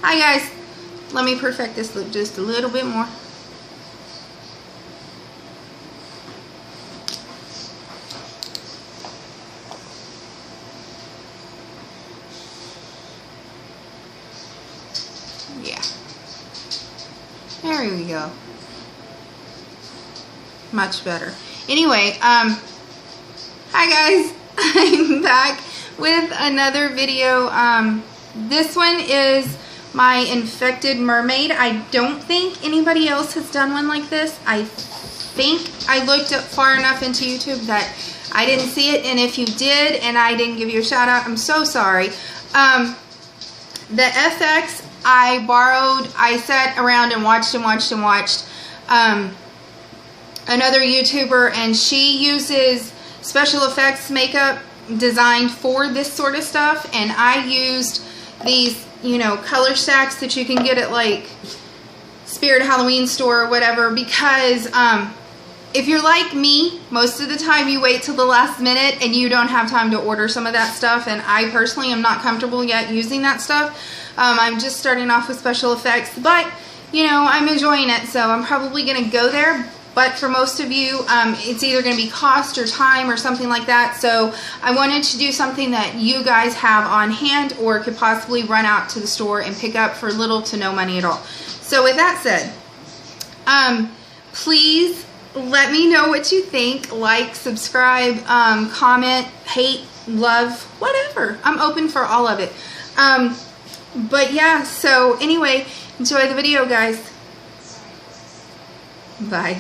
Hi guys, let me perfect this look just a little bit more. Yeah, there we go. Much better. Anyway, hi guys, I'm back with another video. This one is my infected mermaid. I don't think anybody else has done one like this. I think I looked up far enough into YouTube that I didn't see it, and if you did and I didn't give you a shout out, I'm so sorry. The FX I borrowed, I sat around and watched another YouTuber, and she uses special effects makeup designed for this sort of stuff, and I used these, you know, color stacks that you can get at like Spirit Halloween store or whatever, because if you're like me, most of the time you wait till the last minute and you don't have time to order some of that stuff, and I personally am not comfortable yet using that stuff. I'm just starting off with special effects, but you know, I'm enjoying it, so I'm probably gonna go there. But for most of you, it's either going to be cost or time or something like that. So I wanted to do something that you guys have on hand or could possibly run out to the store and pick up for little to no money at all. So with that said, please let me know what you think. Like, subscribe, comment, hate, love, whatever. I'm open for all of it. But yeah, so anyway, enjoy the video, guys. Bye.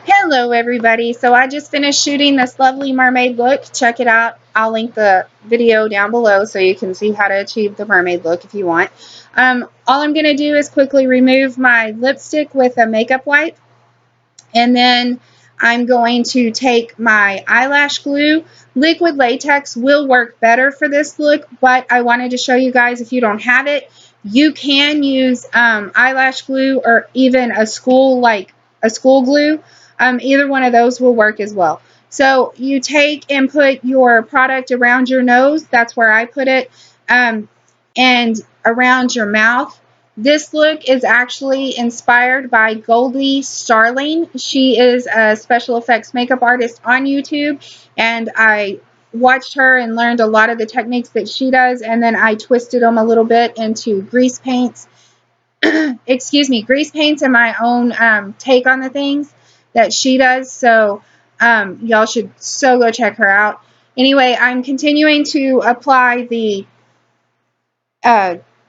Hello everybody, so I just finished shooting this lovely mermaid look. Check it out. I'll link the video down below so you can see how to achieve the mermaid look if you want. All I'm going to do is quickly remove my lipstick with a makeup wipe, and then I'm going to take my eyelash glue. Liquid latex will work better for this look, but I wanted to show you guys, if you don't have it, you can use eyelash glue or even a school glue. Either one of those will work as well. So you take and put your product around your nose. That's where I put it. And around your mouth. This look is actually inspired by Goldie Starling. She is a special effects makeup artist on YouTube, and I watched her and learned a lot of the techniques that she does, and then I twisted them a little bit into grease paints. Excuse me, grease paints and my own take on the things that she does. So y'all should so go check her out. Anyway, I'm continuing to apply the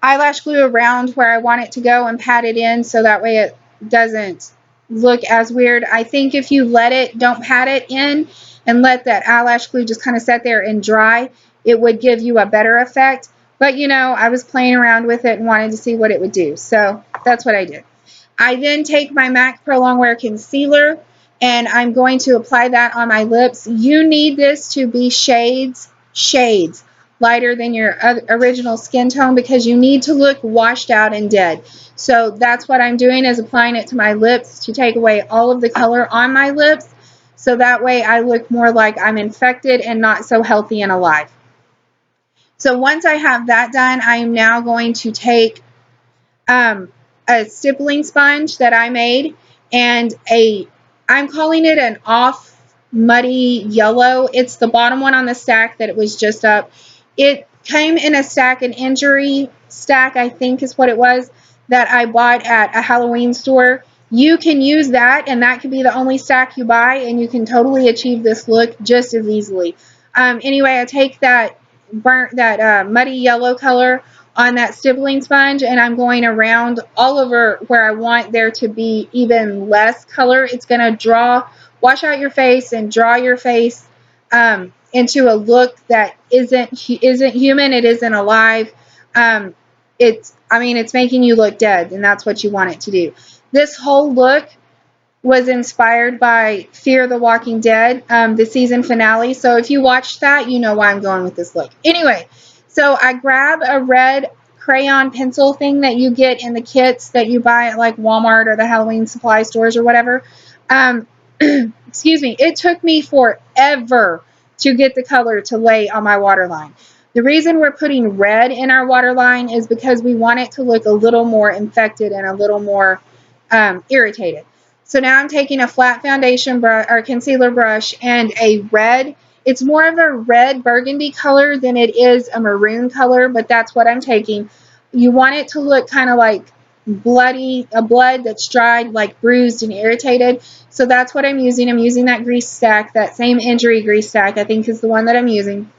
eyelash glue around where I want it to go and pat it in so that way it doesn't look as weird. I think if you don't pat it in and let that eyelash glue just kind of sit there and dry, it would give you a better effect. But you know, I was playing around with it and wanted to see what it would do. So that's what I did. I then take my MAC Pro Longwear Concealer and I'm going to apply that on my lips. You need this to be shades lighter than your original skin tone, because you need to look washed out and dead. So that's what I'm doing, is applying it to my lips to take away all of the color on my lips, so that way I look more like I'm infected and not so healthy and alive. So once I have that done, I am now going to take a stippling sponge that I made, and I'm calling it an off muddy yellow. It's the bottom one on the stack that it was just up. It came in a stack, an injury stack, I think is what it was, that I bought at a Halloween store. You can use that, and that could be the only stack you buy, and you can totally achieve this look just as easily. Anyway, I take that muddy yellow color on that stippling sponge, and I'm going around all over where I want there to be even less color. It's going to wash out your face and draw your face into a look that isn't human. It isn't alive. It's making you look dead, and that's what you want it to do. This whole look was inspired by Fear the Walking Dead, the season finale. So if you watched that, you know why I'm going with this look. Anyway, so I grab a red crayon pencil thing that you get in the kits that you buy at like Walmart or the Halloween supply stores or whatever. Excuse me. It took me forever to get the color to lay on my waterline. The reason we're putting red in our waterline is because we want it to look a little more infected and a little more irritated. So now I'm taking a flat foundation brush or concealer brush and a red. It's more of a red burgundy color than it is a maroon color, but that's what I'm taking. You want it to look kind of like bloody, a blood that's dried, like bruised and irritated. So that's what I'm using. I'm using that grease stack, that same injury grease stack, I think is the one that I'm using.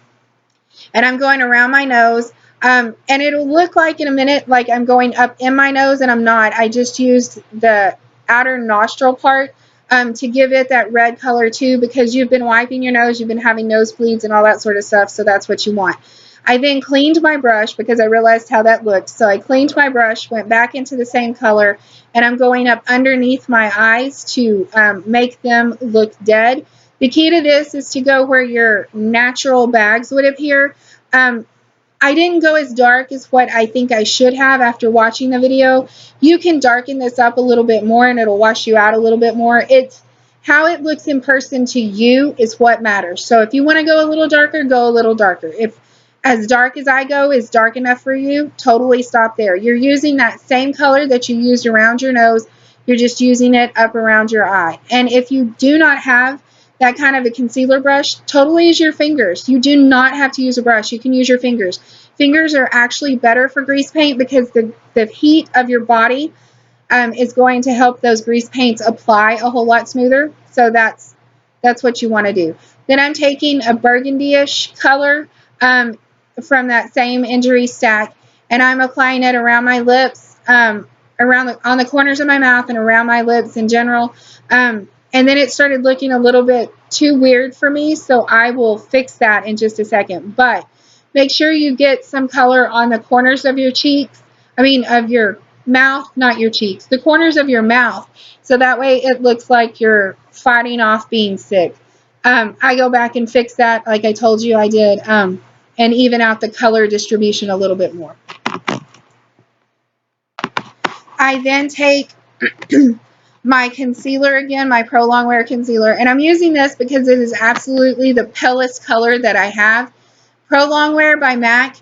And I'm going around my nose. And it'll look like in a minute like I'm going up in my nose, and I'm not. I just used the outer nostril part to give it that red color too, because you've been wiping your nose, you've been having nosebleeds and all that sort of stuff, so that's what you want. I then cleaned my brush because I realized how that looked. So I cleaned my brush, went back into the same color, and I'm going up underneath my eyes to make them look dead. The key to this is to go where your natural bags would appear. I didn't go as dark as what I think I should have after watching the video. You can darken this up a little bit more and it'll wash you out a little bit more. It's how it looks in person to you is what matters. So if you want to go a little darker, go a little darker. If as dark as I go is dark enough for you, totally stop there. You're using that same color that you used around your nose. You're just using it up around your eye. And if you do not have that kind of a concealer brush, totally use your fingers. You do not have to use a brush. You can use your fingers. Fingers are actually better for grease paint because the heat of your body is going to help those grease paints apply a whole lot smoother. So that's what you want to do. Then I'm taking a burgundy-ish color from that same injury stack, and I'm applying it around my lips, on the corners of my mouth and around my lips in general. And then it started looking a little bit too weird for me, so I will fix that in just a second. But make sure you get some color on the corners of your cheeks. Of your mouth, not your cheeks. The corners of your mouth. So that way it looks like you're fighting off being sick. I go back and fix that like I told you I did, and even out the color distribution a little bit more. I then take my concealer again, my Pro Longwear concealer, and I'm using this because it is absolutely the palest color that I have. Pro Longwear by MAC,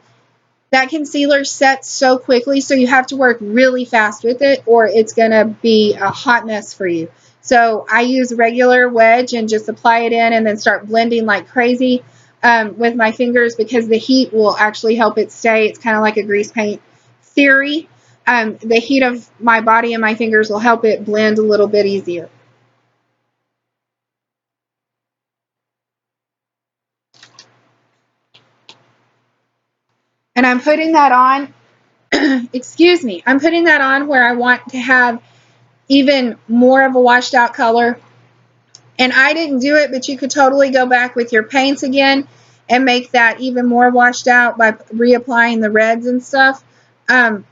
that concealer sets so quickly, so you have to work really fast with it or it's going to be a hot mess for you. So I use regular wedge and just apply it in and then start blending like crazy with my fingers because the heat will actually help it stay. It's kind of like a grease paint theory. The heat of my body and my fingers will help it blend a little bit easier. And I'm putting that on, excuse me, I'm putting that on where I want to have even more of a washed out color. And I didn't do it, but you could totally go back with your paints again and make that even more washed out by reapplying the reds and stuff. But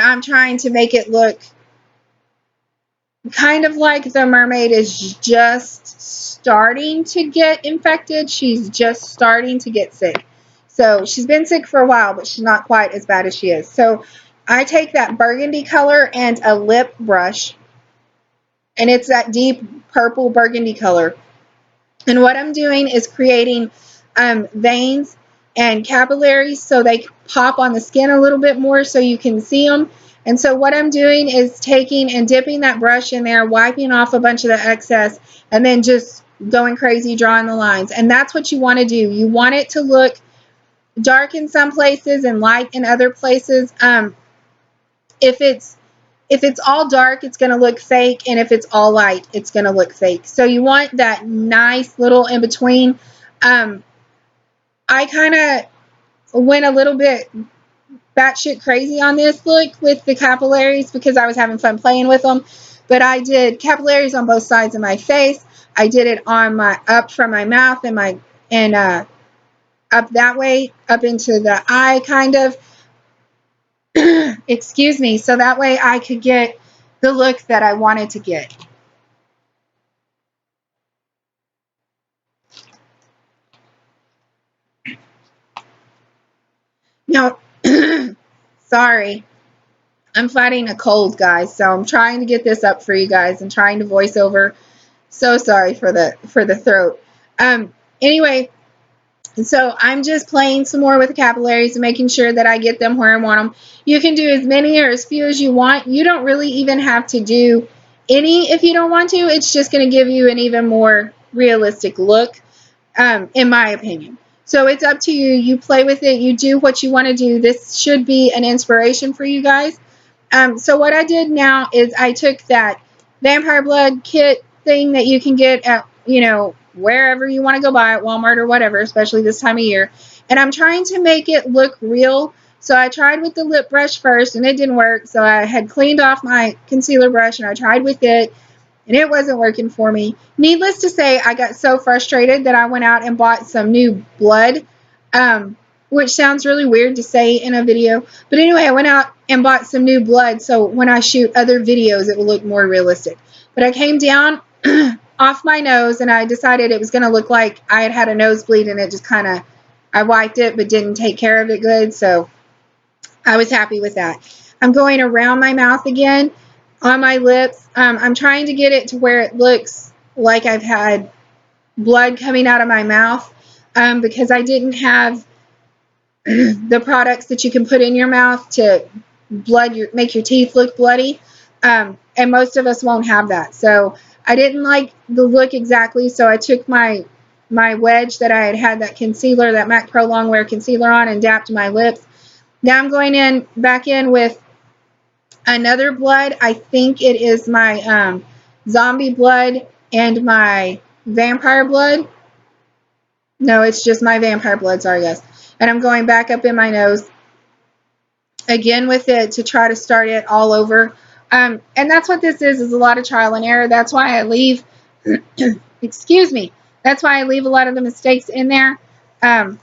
I'm trying to make it look kind of like the mermaid is just starting to get infected. She's just starting to get sick. So she's been sick for a while, but she's not quite as bad as she is. So I take that burgundy color and a lip brush, and it's that deep purple burgundy color. And what I'm doing is creating veins and capillaries so they pop on the skin a little bit more so you can see them. And so what I'm doing is taking and dipping that brush in there, wiping off a bunch of the excess, and then just going crazy drawing the lines. And that's what you want to do. You want it to look dark in some places and light in other places. If it's all dark, it's going to look fake, and if it's all light, it's going to look fake. So you want that nice little in between. I kind of went a little bit batshit crazy on this look with the capillaries because I was having fun playing with them. But I did capillaries on both sides of my face. I did it on my up from my mouth and up that way, up into the eye kind of. Excuse me. So that way I could get the look that I wanted to get. Now, sorry, I'm fighting a cold, guys, so I'm trying to get this up for you guys and trying to voice over. So sorry for the throat. Anyway, And so I'm just playing some more with the capillaries and making sure that I get them where I want them. You can do as many or as few as you want. You don't really even have to do any if you don't want to. It's just going to give you an even more realistic look, in my opinion. So it's up to you. You play with it. You do what you want to do. This should be an inspiration for you guys. So what I did now is I took that vampire blood kit thing that you can get at, wherever you want to go buy it, Walmart or whatever, especially this time of year. And I'm trying to make it look real. So I tried with the lip brush first and it didn't work. So I had cleaned off my concealer brush and I tried with it and it wasn't working for me. Needless to say, I got so frustrated that I went out and bought some new blood, which sounds really weird to say in a video. But anyway, I went out and bought some new blood so when I shoot other videos, it will look more realistic. But I came down off my nose and I decided it was going to look like I had had a nosebleed and it just kind of, I wiped it but didn't take care of it good. So I was happy with that. I'm going around my mouth again on my lips. I'm trying to get it to where it looks like I've had blood coming out of my mouth, because I didn't have the products that you can put in your mouth to make your teeth look bloody, and most of us won't have that. So I didn't like the look exactly, so I took my wedge that I had that concealer, that MAC Pro Longwear concealer on, and dapped my lips. Now I'm going back in with another blood. I think it is my zombie blood and my vampire blood. No, it's just my vampire blood, sorry guys. And I'm going back up in my nose again with it to try to start it all over. And that's what this is a lot of trial and error. That's why I leave, excuse me, that's why I leave a lot of the mistakes in there that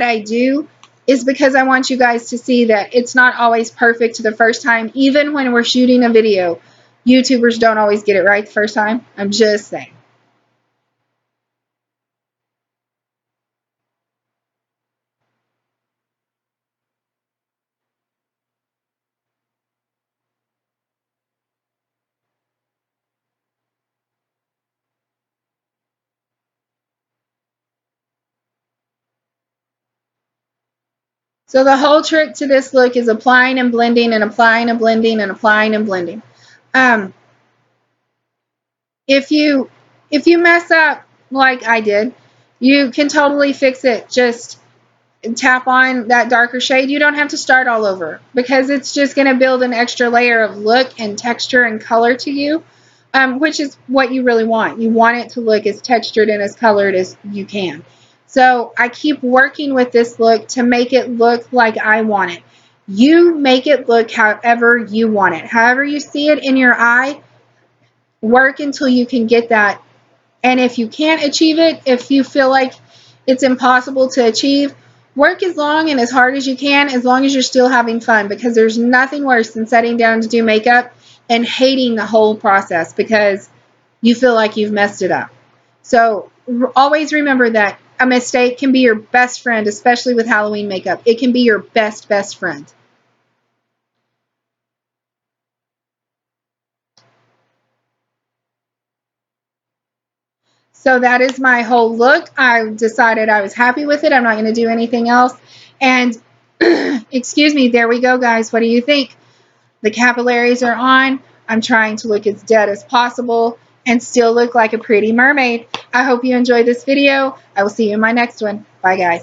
I do, is because I want you guys to see that it's not always perfect the first time. Even when we're shooting a video, YouTubers don't always get it right the first time. I'm just saying. So the whole trick to this look is applying and blending and applying and blending and applying and blending. If you mess up like I did, you can totally fix it. Just tap on that darker shade. You don't have to start all over because it's just going to build an extra layer of look and texture and color to you, which is what you really want. You want it to look as textured and as colored as you can. So I keep working with this look to make it look like I want it. You make it look however you want it. However you see it in your eye, work until you can get that. And if you can't achieve it, if you feel like it's impossible to achieve, work as long and as hard as you can, as long as you're still having fun, because there's nothing worse than sitting down to do makeup and hating the whole process because you feel like you've messed it up. So always remember that a mistake can be your best friend, especially with Halloween makeup. It can be your best friend. So that is my whole look. I decided I was happy with it. I'm not going to do anything else. And excuse me, there we go, guys. What do you think? The capillaries are on. I'm trying to look as dead as possible and still look like a pretty mermaid. I hope you enjoyed this video. I will see you in my next one. Bye, guys.